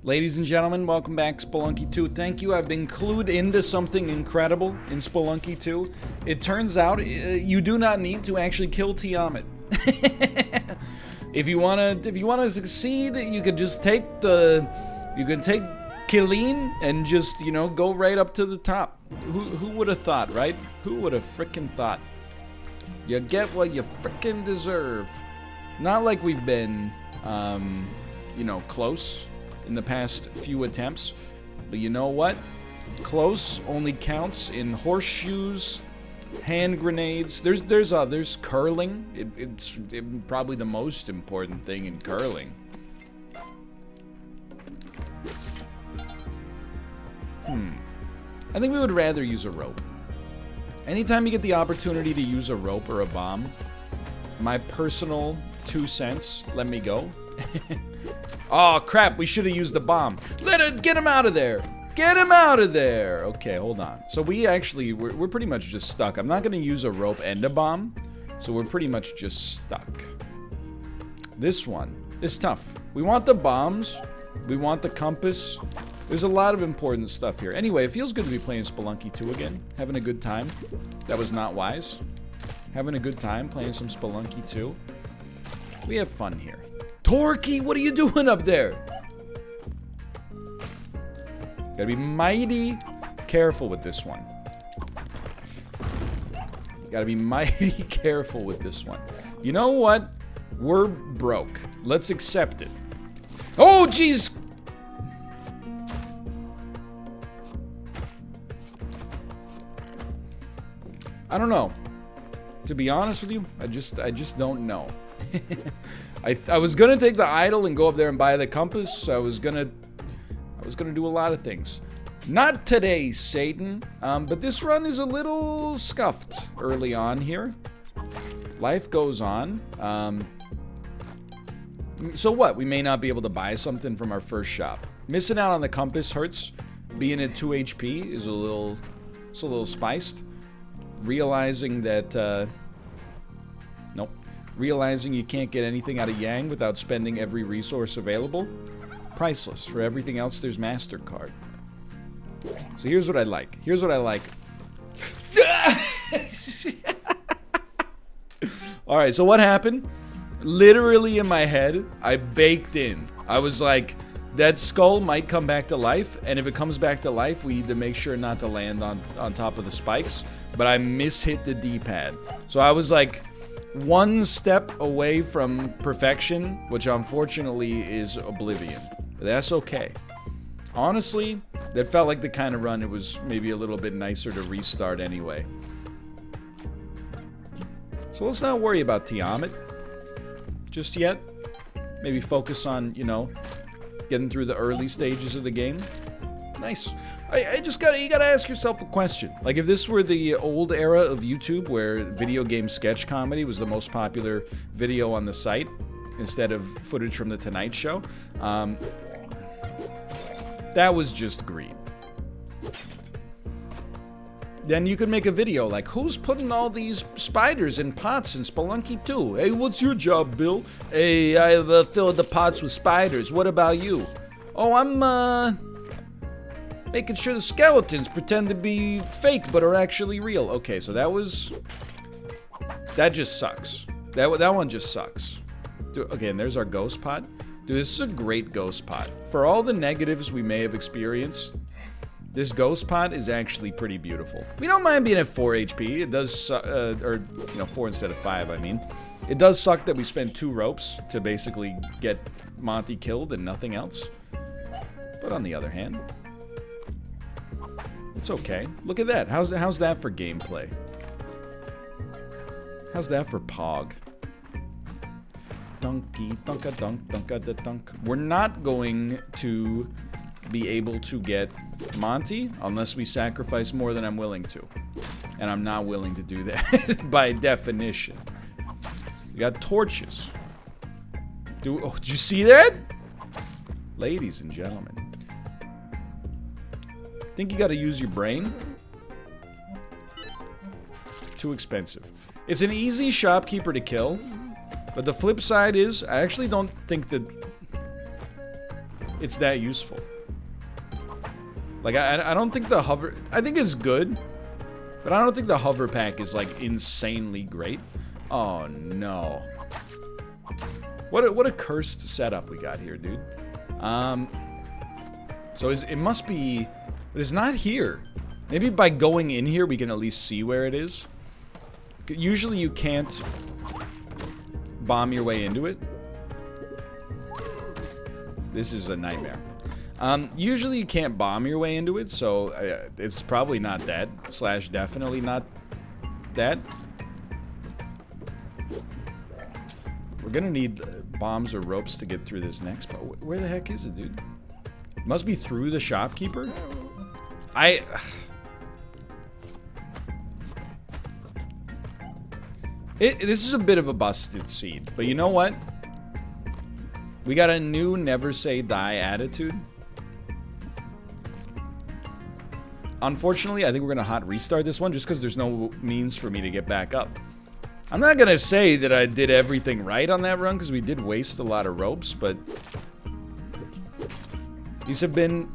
Ladies and gentlemen, welcome back to Spelunky 2. Thank you. I've been clued into something incredible in Spelunky 2. It turns out you do not need to actually kill Tiamat. If you wanna succeed, you could just take Killeen and just, you know, go right up to the top. Who would have thought, right? Who would have frickin' thought? You get what you frickin' deserve. Not like we've been, you know, close in the past few attempts, but you know what? Close only counts in horseshoes, hand grenades. There's curling. It's probably the most important thing in curling. I think we would rather use a rope. Anytime you get the opportunity to use a rope or a bomb, my personal 2 cents, let me go. Oh crap, we should have used the bomb. Get him out of there. Get him out of there. Okay, hold on. So we're pretty much just stuck. I'm not gonna use a rope and a bomb, so we're pretty much just stuck. This one is tough. We want the bombs. We want the compass. There's a lot of important stuff here. Anyway, it feels good to be playing Spelunky 2 again. Having a good time. That was not wise. Having a good time playing some Spelunky 2. We have fun here. Torquay, what are you doing up there? Gotta be mighty careful with this one. Gotta be mighty careful with this one. You know what? We're broke. Let's accept it. Oh, jeez! I don't know. To be honest with you, I just don't know. I was gonna take the idol and go up there and buy the compass. I was gonna do a lot of things. Not today, Satan. But this run is a little scuffed early on here. Life goes on. So what? We may not be able to buy something from our first shop. Missing out on the compass hurts. Being at 2 HP is a little spiced. Realizing that, nope. Realizing you can't get anything out of Yang without spending every resource available. Priceless. For everything else, there's MasterCard. So here's what I like. Here's what I like. Alright, so what happened? Literally in my head, I baked in. I was like, that skull might come back to life, and if it comes back to life, we need to make sure not to land on top of the spikes. But I mishit the D-pad. So I was like 1 step away from perfection, which unfortunately is oblivion. But that's okay. Honestly, that felt like the kind of run it was maybe a little bit nicer to restart anyway. So let's not worry about Tiamat just yet. Maybe focus on, you know, getting through the early stages of the game. Nice. You gotta ask yourself a question. Like, if this were the old era of YouTube where video game sketch comedy was the most popular video on the site instead of footage from the Tonight Show, that was just greed. Then you could make a video like, who's putting all these spiders in pots in Spelunky 2? Hey, what's your job, Bill? Hey, I've filled the pots with spiders. What about you? Oh, I'm, making sure the skeletons pretend to be fake but are actually real. Okay, so that just sucks. That one just sucks. Dude, okay, and there's our ghost pot. Dude, this is a great ghost pot. For all the negatives we may have experienced, this ghost pot is actually pretty beautiful. We don't mind being at 4 HP. It does, or, you know, 4 instead of 5, I mean. It does suck that we spent 2 ropes to basically get Monty killed and nothing else. But on the other hand, it's okay. Look at that. How's that for gameplay? How's that for Pog? Dunky, dunka dunk, dunka da dunk. We're not going to be able to get Monty unless we sacrifice more than I'm willing to. And I'm not willing to do that by definition. We got torches. Did you see that? Ladies and gentlemen. Think you gotta use your brain? Too expensive. It's an easy shopkeeper to kill, but the flip side is, I actually don't think that it's that useful. Like, I don't think the hover... I think it's good, but I don't think the hover pack is, like, insanely great. Oh, no. What a cursed setup we got here, dude. So it must be... But it's not here. Maybe by going in here, we can at least see where it is. Usually you can't bomb your way into it. This is a nightmare. Usually you can't bomb your way into it, so it's probably not that. / definitely not that. We're gonna need bombs or ropes to get through this next part. Where the heck is it, dude? It must be through the shopkeeper? This is a bit of a busted seed, but you know what? We got a new never say die attitude. Unfortunately, I think we're gonna hot restart this one just because there's no means for me to get back up. I'm not gonna say that I did everything right on that run because we did waste a lot of ropes, but these have been,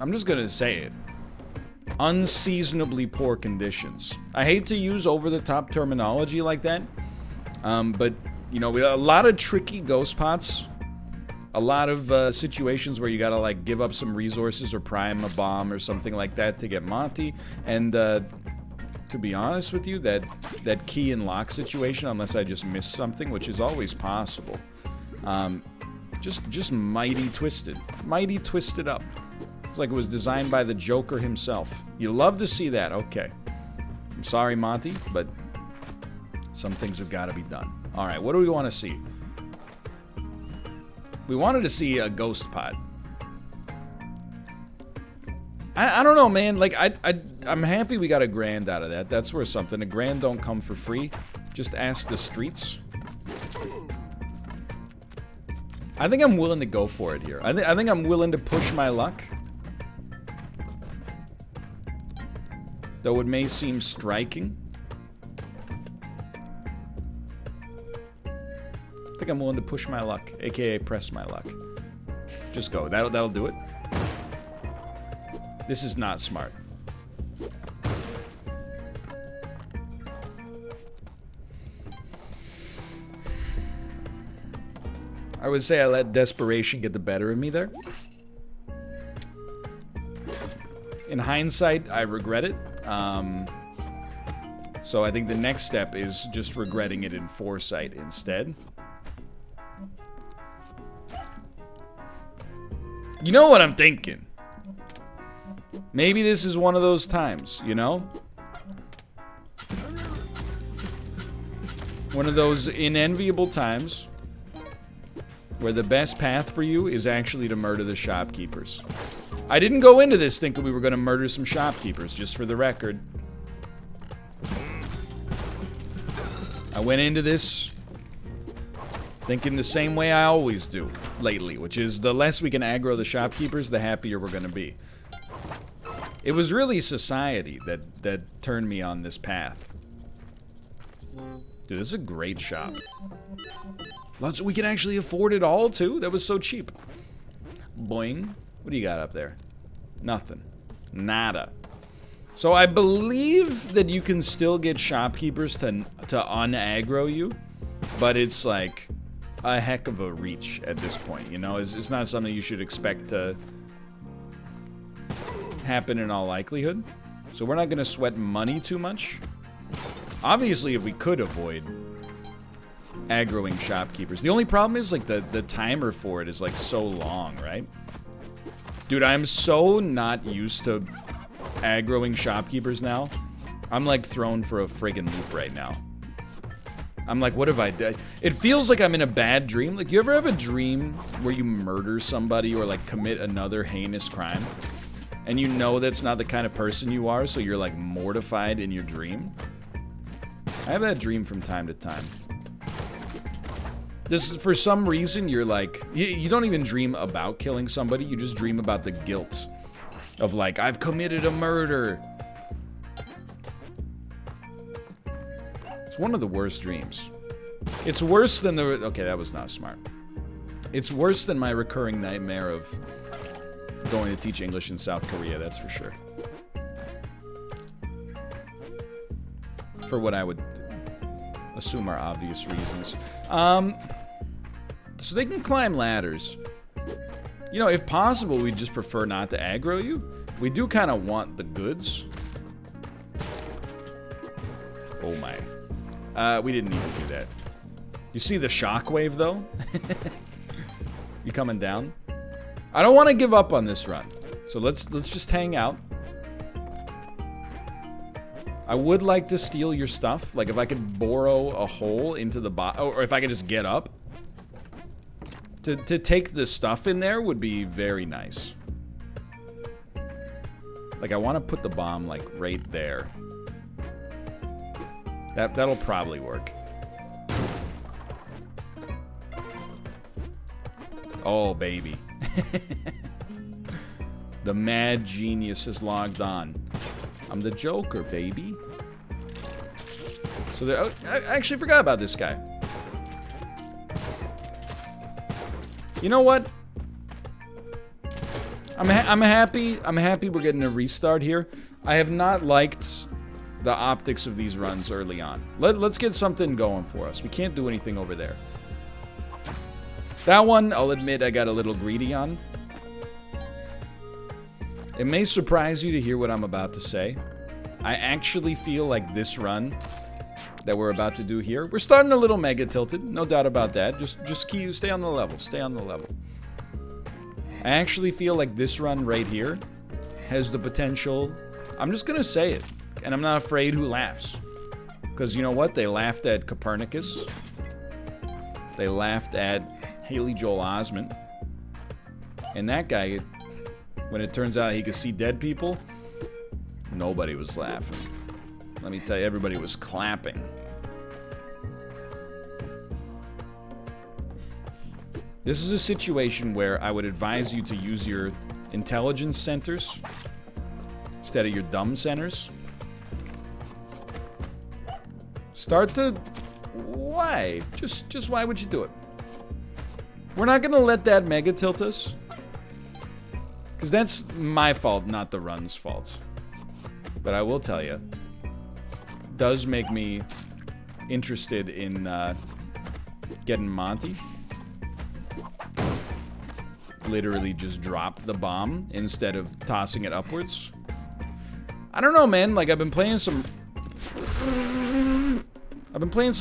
I'm just gonna say it, unseasonably poor conditions. I hate to use over-the-top terminology like that, but, you know, we got a lot of tricky ghost pots, a lot of situations where you gotta, like, give up some resources or prime a bomb or something like that to get Monty, and, to be honest with you, that key and lock situation, unless I just missed something, which is always possible, just mighty twisted up. It's like it was designed by the Joker himself. You love to see that. Okay. I'm sorry, Monty, but some things have got to be done. All right, what do we want to see? We wanted to see a ghost pod. I don't know, man. Like, I'm happy we got a grand out of that. That's worth something. A grand don't come for free. Just ask the streets. I think I'm willing to go for it here. I think I'm willing to push my luck. Though it may seem striking. I think I'm willing to push my luck, aka press my luck. Just go. That'll do it. This is not smart. I would say I let desperation get the better of me there. In hindsight, I regret it. So I think the next step is just regretting it in foresight instead. You know what I'm thinking? Maybe this is one of those times, you know? One of those unenviable times where the best path for you is actually to murder the shopkeepers. I didn't go into this thinking we were going to murder some shopkeepers, just for the record. I went into this thinking the same way I always do lately, which is the less we can aggro the shopkeepers, the happier we're going to be. It was really society that turned me on this path. Dude, this is a great shop. We can actually afford it all, too? That was so cheap. Boing. What do you got up there? Nothing. Nada. So I believe that you can still get shopkeepers to un-aggro you, but it's like a heck of a reach at this point, you know? It's not something you should expect to happen in all likelihood. So we're not going to sweat money too much. Obviously, if we could avoid aggroing shopkeepers. The only problem is, like, the timer for it is, like, so long, right? Dude, I'm so not used to aggroing shopkeepers now. I'm, like, thrown for a friggin' loop right now. I'm like, what have I done? It feels like I'm in a bad dream. Like, you ever have a dream where you murder somebody or, like, commit another heinous crime? And you know that's not the kind of person you are, so you're, like, mortified in your dream? I have that dream from time to time. This is, for some reason, you're like, you don't even dream about killing somebody, you just dream about the guilt of, like, I've committed a murder. It's one of the worst dreams. It's worse than the, okay, that was not smart. It's worse than my recurring nightmare of going to teach English in South Korea, that's for sure. For what I would assume are obvious reasons. So they can climb ladders. You know, if possible, we'd just prefer not to aggro you. We do kind of want the goods. Oh my. We didn't need to do that. You see the shockwave, though? You coming down? I don't want to give up on this run. So let's just hang out. I would like to steal your stuff. Like, if I could borrow a hole into the bot, or if I could just get up. To take the stuff in there would be very nice. Like, I want to put the bomb, like, right there. That'll probably work. Oh, baby. The mad genius is logged on. I'm the Joker, baby. So there, I actually forgot about this guy. You know what? I'm happy we're getting a restart here. I have not liked the optics of these runs early on. Let's get something going for us. We can't do anything over there. That one, I'll admit I got a little greedy on. It may surprise you to hear what I'm about to say. I actually feel like this run that we're about to do here, we're starting a little mega tilted, no doubt about that. Just stay on the level, stay on the level. I actually feel like this run right here has the potential, I'm just gonna say it, and I'm not afraid who laughs. Because you know what? They laughed at Copernicus. They laughed at Haley Joel Osment. And that guy, when it turns out he could see dead people, nobody was laughing. Let me tell you, everybody was clapping. This is a situation where I would advise you to use your intelligence centers instead of your dumb centers. Start to... Why? Just why would you do it? We're not gonna let that mega tilt us. Because that's my fault, not the run's fault. But I will tell you, does make me interested in getting Monty. Literally just drop the bomb instead of tossing it upwards. I don't know, man. Like, I've been playing some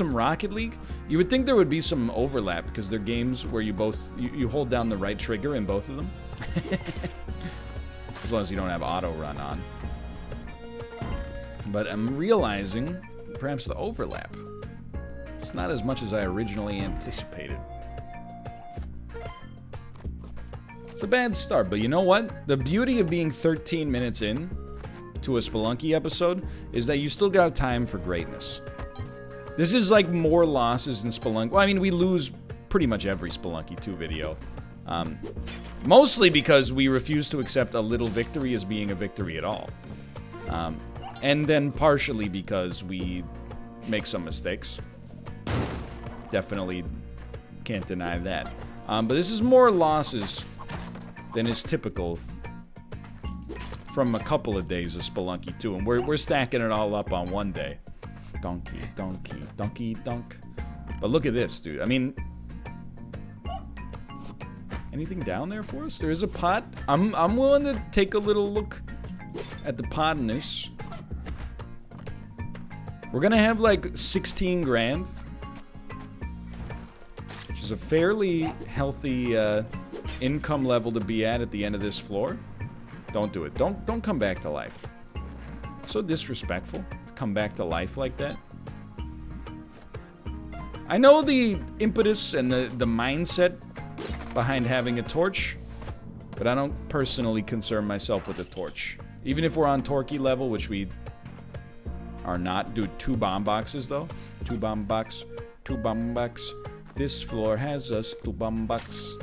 Rocket League. You would think there would be some overlap because they're games where you hold down the right trigger in both of them. As long as you don't have auto run on. But I'm realizing perhaps the overlap. It's not as much as I originally anticipated. It's a bad start, but you know what? The beauty of being 13 minutes in to a Spelunky episode is that you still got time for greatness. This is like more losses than Spelunky. Well, I mean, we lose pretty much every Spelunky 2 video. Mostly because we refuse to accept a little victory as being a victory at all. And then partially because we make some mistakes. Definitely can't deny that. But this is more losses than is typical from a couple of days of Spelunky 2. And we're stacking it all up on one day. Donkey, donkey, donkey, donk. But look at this, dude. I mean... Anything down there for us? There is a pot. I'm willing to take a little look at the potness. We're gonna have like 16 grand. Which is a fairly healthy income level to be at the end of this floor. Don't do it. Don't come back to life. So disrespectful to come back to life like that. I know the impetus and the mindset behind having a torch, but I don't personally concern myself with a torch. Even if we're on Torquay level, which we are not. Do 2 bomb boxes though. 2 bomb box. 2 bomb box. This floor has us 2 bomb box.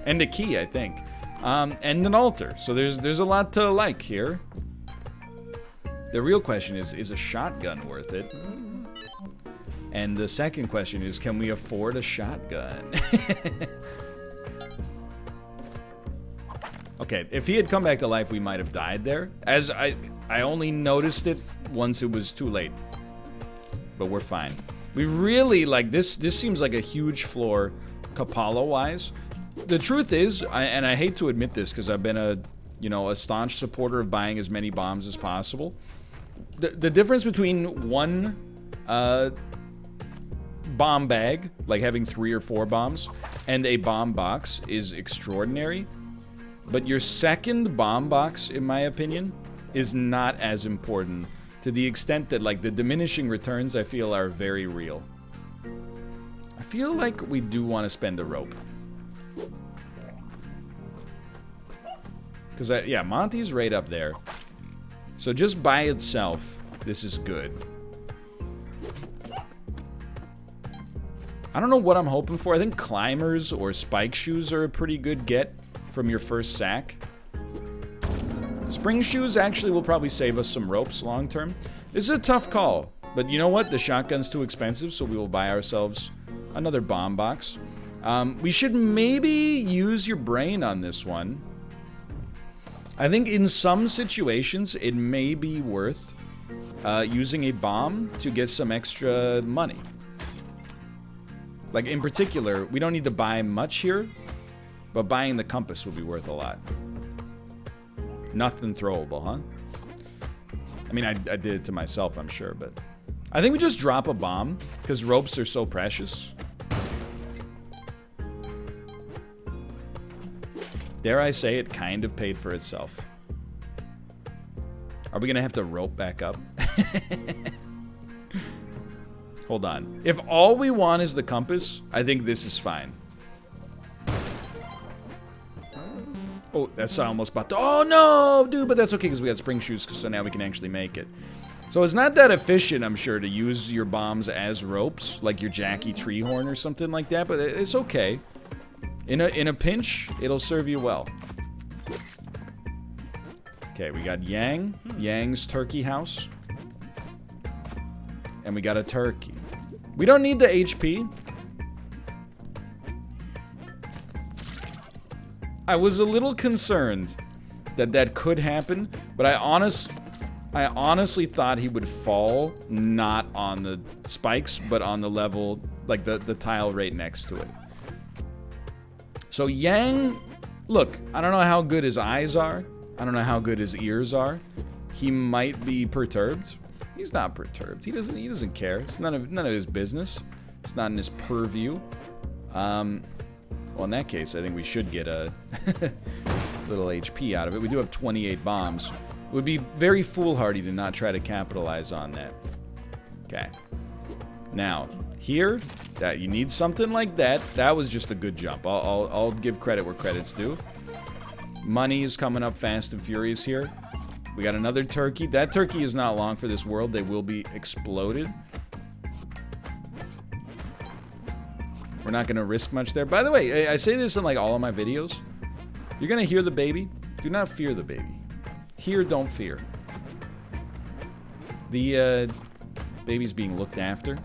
And a key, I think. And an altar. So there's a lot to like here. The real question is a shotgun worth it? And the second question is, can we afford a shotgun? Okay, if he had come back to life, we might have died there. As I only noticed it once it was too late. But we're fine. We really, like, this seems like a huge floor, Kapala-wise. The truth is, and I hate to admit this because I've been a staunch supporter of buying as many bombs as possible. The difference between one bomb bag, like having 3 or 4 bombs, and a bomb box is extraordinary. But your second bomb box, in my opinion, is not as important, to the extent that, like, the diminishing returns, I feel, are very real. I feel like we do want to spend a rope. Because, yeah, Monty's right up there. So just by itself, this is good. I don't know what I'm hoping for. I think climbers or spike shoes are a pretty good get from your first sack. Spring shoes actually will probably save us some ropes long term. This is a tough call, but you know what? The shotgun's too expensive, so we will buy ourselves another bomb box. We should maybe use your brain on this one. I think in some situations it may be worth using a bomb to get some extra money. Like, in particular, we don't need to buy much here, but buying the compass would be worth a lot. Nothing throwable, huh? I mean, I did it to myself, I'm sure, but... I think we just drop a bomb, because ropes are so precious. Dare I say, it kind of paid for itself. Are we gonna have to rope back up? Hold on. If all we want is the compass, I think this is fine. Oh, that's almost about to... Oh, no, dude, but that's okay because we got spring shoes, so now we can actually make it. So it's not that efficient, I'm sure, to use your bombs as ropes, like your Jackie Treehorn or something like that, but it's okay. In a pinch, it'll serve you well. Okay, we got Yang. Yang's turkey house. And we got a turkey. We don't need the HP. I was a little concerned that that could happen, but I honestly thought he would fall not on the spikes, but on the level, like the tile right next to it. So Yang, look, I don't know how good his eyes are. I don't know how good his ears are. He might be perturbed. He's not perturbed. He doesn't care. It's none of his business. It's not in his purview. Well, in that case, I think we should get a little HP out of it. We do have 28 bombs. It would be very foolhardy to not try to capitalize on that. Okay. Now, here, that you need something like that. That was just a good jump. I'll give credit where credit's due. Money is coming up fast and furious here. We got another turkey. That turkey is not long for this world. They will be exploded. We're not going to risk much there. By the way, I say this in like all of my videos. You're going to hear the baby. Do not fear the baby. Hear, don't fear. The baby's being looked after.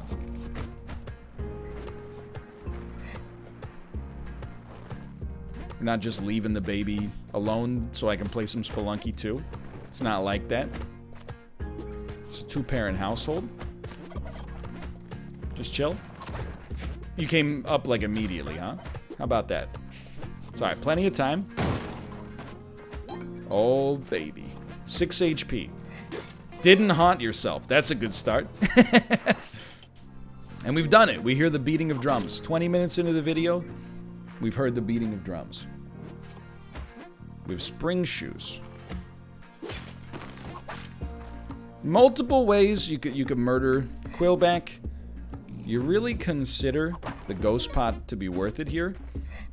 We're not just leaving the baby alone so I can play some Spelunky too. It's not like that. It's a 2-parent household. Just chill. You came up like immediately, huh? How about that? It's alright, plenty of time. Oh, baby. 6 HP. Didn't haunt yourself. That's a good start. And we've done it. We hear the beating of drums. 20 minutes into the video, we've heard the beating of drums. We have spring shoes. Multiple ways you could murder Quillback. You really consider the ghost pot to be worth it here?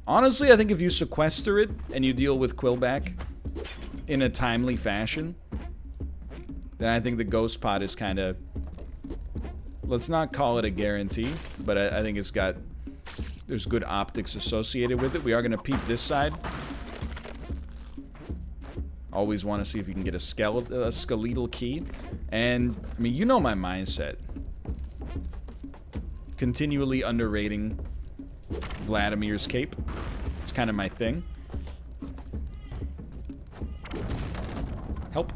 Honestly, I think if you sequester it and you deal with Quillback in a timely fashion, then I think the ghost pot is kind of... Let's not call it a guarantee, but I think it's got... There's good optics associated with it. We are going to peep this side. Always want to see if you can get a skeletal key. And, I mean, you know my mindset. Continually underrating Vladimir's cape. It's kind of my thing. Help.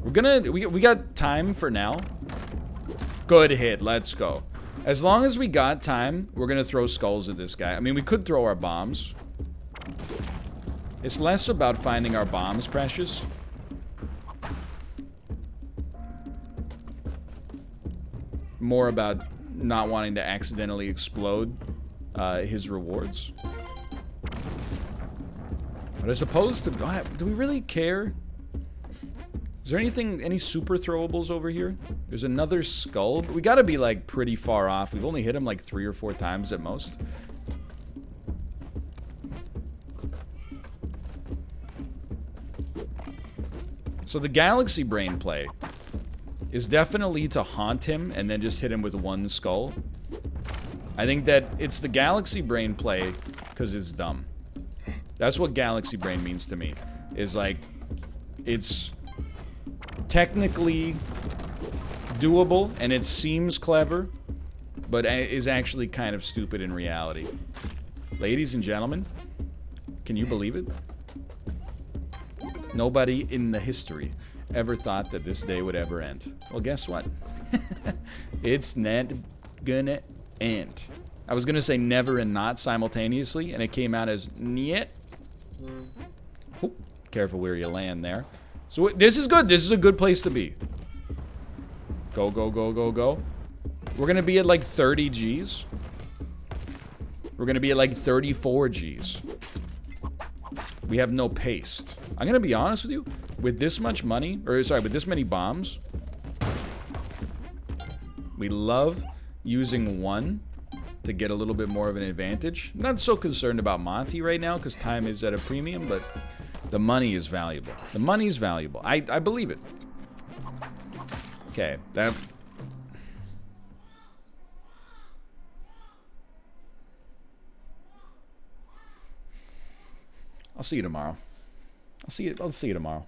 We got time for now. Good hit, let's go. As long as we got time, we're gonna throw skulls at this guy. I mean, we could throw our bombs. It's less about finding our bombs, Precious. More about not wanting to accidentally explode his rewards. But as opposed to... do we really care? Is there any super throwables over here? There's another skull. We gotta be, like, pretty far off. We've only hit him, like, 3 or 4 times at most. So the Galaxy Brain play is definitely to haunt him and then just hit him with 1 skull. I think that it's the Galaxy Brain play because it's dumb. That's what Galaxy Brain means to me. Is, like, it's... technically doable, and it seems clever, but is actually kind of stupid in reality. Ladies and gentlemen, can you believe it? Nobody in the history ever thought that this day would ever end. Well, guess what? It's not gonna end. I was gonna say never and not simultaneously, and it came out as niet. Oop, careful where you land there. So this is good. This is a good place to be. Go, go, go, go, go. We're gonna be at like 30 Gs. We're gonna be at like 34 Gs. We have no paste. I'm gonna be honest with you. With this much money, or sorry, with this many bombs, we love using 1 to get a little bit more of an advantage. I'm not so concerned about Monty right now because time is at a premium, but the money is valuable. The money's valuable. I believe it. Okay, that... I'll see you tomorrow. I'll see you tomorrow.